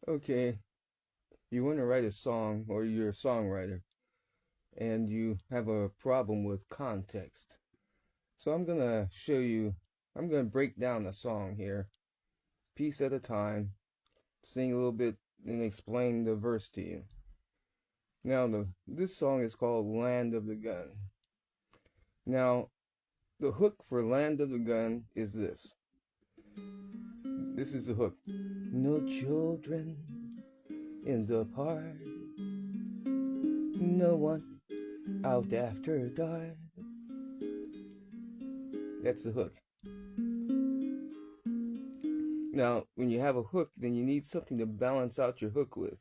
Okay, you want to write a song or you're a songwriter and you have a problem with context. So I'm going to break down the song here, piece at a time, sing a little bit and explain the verse to you. Now, this song is called Land of the Gun. Now, the hook for Land of the Gun is this. This is the hook. No children in the park, no one out after dark. That's the hook. Now, when you have a hook, then you need something to balance out your hook with.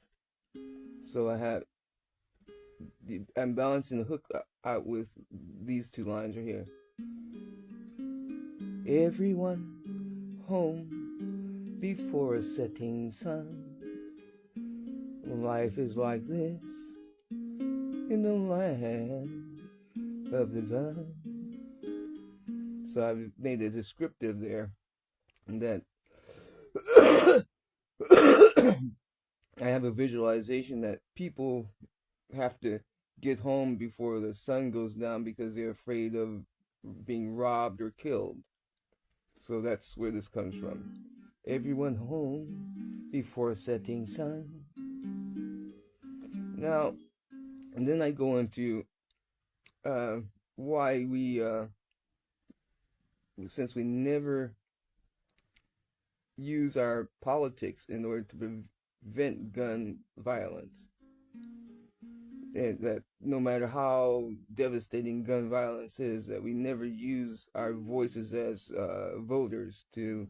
So I'm balancing the hook out with these two lines right here. Everyone home before a setting sun. Life is like this in the land of the gun. So I've made a descriptive there that I have a visualization that people have to get home before the sun goes down because they're afraid of being robbed or killed. So that's where this comes from. Everyone home before setting sun. Now, and then I go into uh, why since we never use our politics in order to prevent gun violence, and that no matter how devastating gun violence is, that we never use our voices as voters to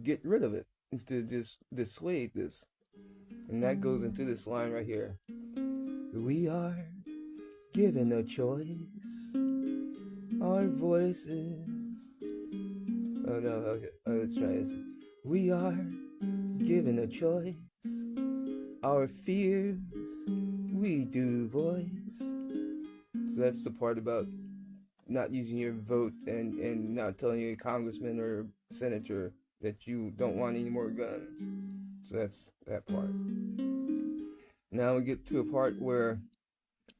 get rid of it, to just dissuade this. And that goes into this line right here. We are given a choice. Our voices. Oh no, okay. Let's try this. We are given a choice. Our fears we do voice. So that's the part about not using your vote and not telling your congressman or senator that you don't want any more guns. So that's that part. Now we get to a part where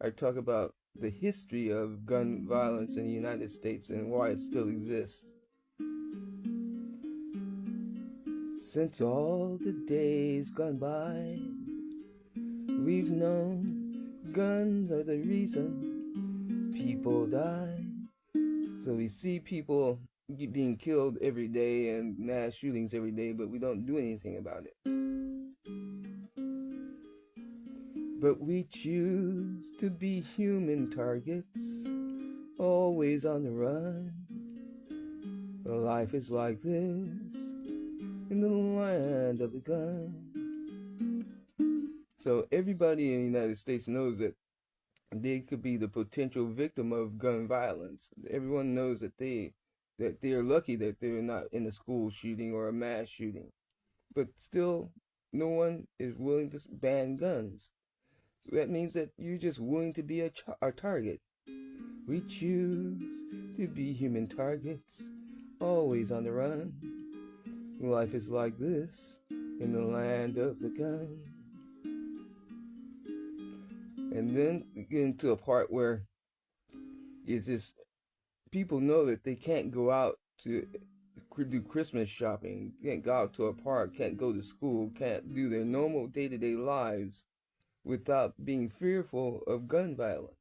I talk about the history of gun violence in the United States and why it still exists. Since all the days gone by, we've known guns are the reason people die. So we see people being killed every day and mass shootings every day, but we don't do anything about it. But we choose to be human targets, always on the run. Life is like this in the land of the gun. So everybody in the United States knows that they could be the potential victim of gun violence. Everyone knows that they're lucky that they're not in a school shooting or a mass shooting. But still, no one is willing to ban guns. So that means that you're just willing to be a target. We choose to be human targets, always on the run. Life is like this in the land of the gun. And then we get into a part where is this people know that they can't go out to do Christmas shopping, can't go out to a park, can't go to school, can't do their normal day-to-day lives without being fearful of gun violence.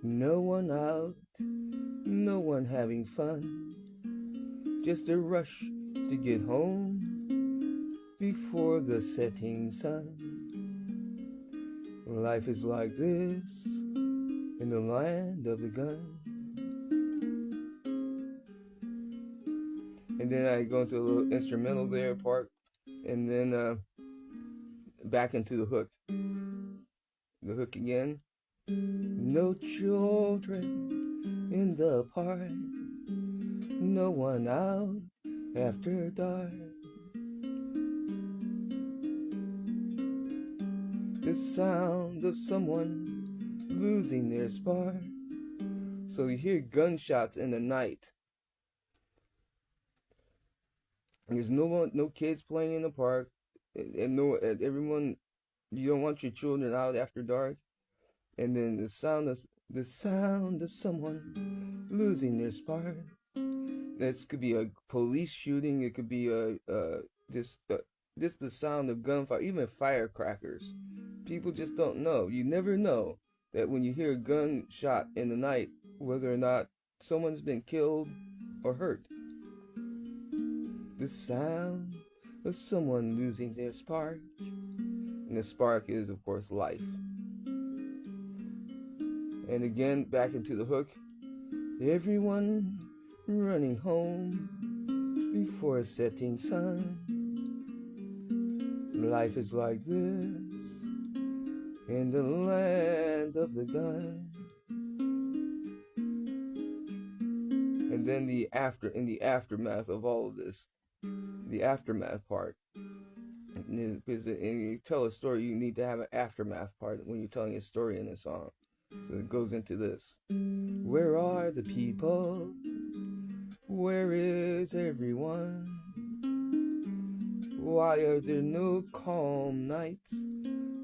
No one out, no one having fun, just a rush to get home before the setting sun. Life is like this in the land of the gun. And then I go into a little instrumental there part, and then back into the hook. The hook again. No children in the park, no one out after dark. The sound of someone losing their spark. So you hear gunshots in the night. There's no kids playing in the park, and no everyone. You don't want your children out after dark. And then the sound of someone losing their spark. This could be a police shooting. It could be just just the sound of gunfire, even firecrackers. People just don't know. You never know that when you hear a gunshot in the night, whether or not someone's been killed or hurt. The sound of someone losing their spark. And the spark is, of course, life. And again, back into the hook. Everyone running home before a setting sun. Life is like this in the land of the gun. And then in the aftermath of all of this, the aftermath part. Because you tell a story, you need to have an aftermath part when you're telling a story in a song. So it goes into this. Where are the people? Where is everyone? Why are there no calm nights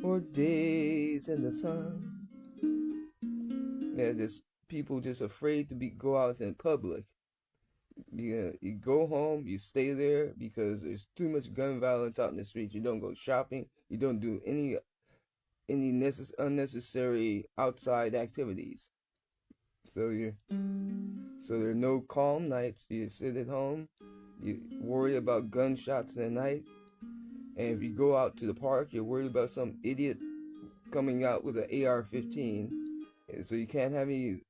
or days in the sun? Yeah, there's people just afraid to go out in public. You go home, you stay there because there's too much gun violence out in the streets. You don't go shopping. You don't do any unnecessary outside activities. So there are no calm nights. You sit at home. You worry about gunshots in the night. And if you go out to the park, you're worried about some idiot coming out with an AR-15. So you can't have a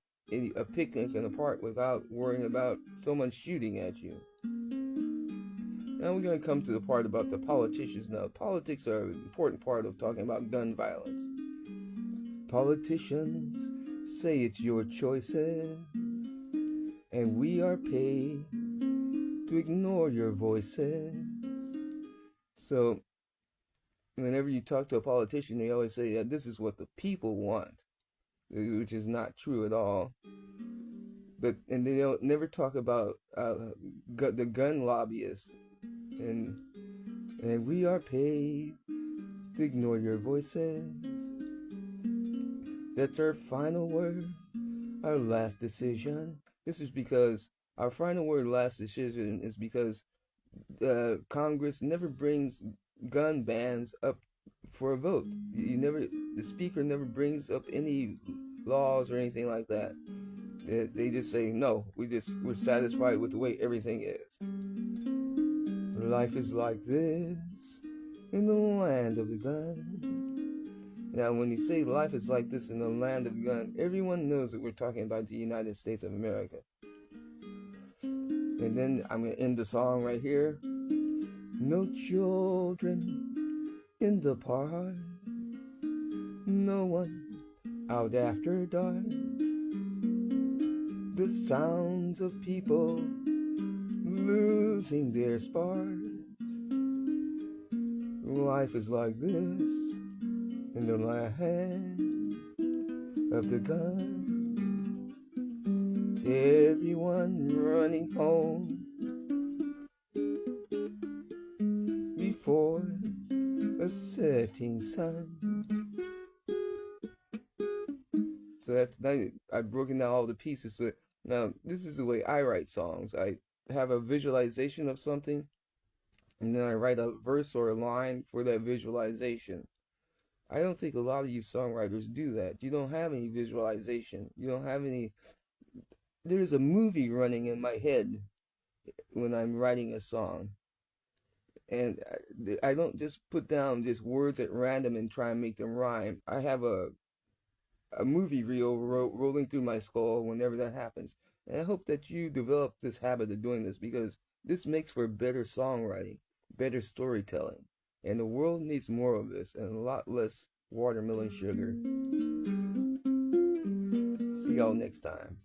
picnic in the park without worrying about someone shooting at you. Now we're going to come to the part about the politicians now. Politics are an important part of talking about gun violence. Politicians say it's your choices, and we are paid to ignore your voices. So whenever you talk to a politician, they always say, yeah, this is what the people want, which is not true at all. And they don't never talk about the gun lobbyists, and we are paid to ignore your voices. That's our final word, our last decision. This is because our final word, last decision, is because Congress never brings gun bans up for a vote. The speaker never brings up any laws or anything like that. They just say, no, we're satisfied with the way everything is. Life is like this in the land of the gun. Now, when you say life is like this in the land of the gun, everyone knows that we're talking about the United States of America. And then I'm going to end the song right here. No children in the park. No one out after dark. The sounds of people losing their spark. Life is like this in the land of the gun. Everyone running home before a setting sun. So I've broken down all the pieces. So now this is the way I write songs. I have a visualization of something, and then I write a verse or a line for that visualization. I don't think a lot of you songwriters do that. You don't have any visualization. You don't have any. There's a movie running in my head when I'm writing a song. And I don't just put down just words at random and try and make them rhyme. I have a movie reel rolling through my skull whenever that happens. And I hope that you develop this habit of doing this, because this makes for better songwriting, better storytelling. And the world needs more of this and a lot less watermelon sugar. See y'all next time.